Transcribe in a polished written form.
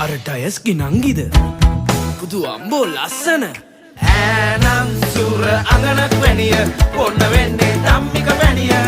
අර ටයස්ගේ නංගිද පුදු අම්බෝ ලස්සන ඈනම් සුර අඟනක් වැනිය පොන්න වෙන්නේ ධම්මික වැනිය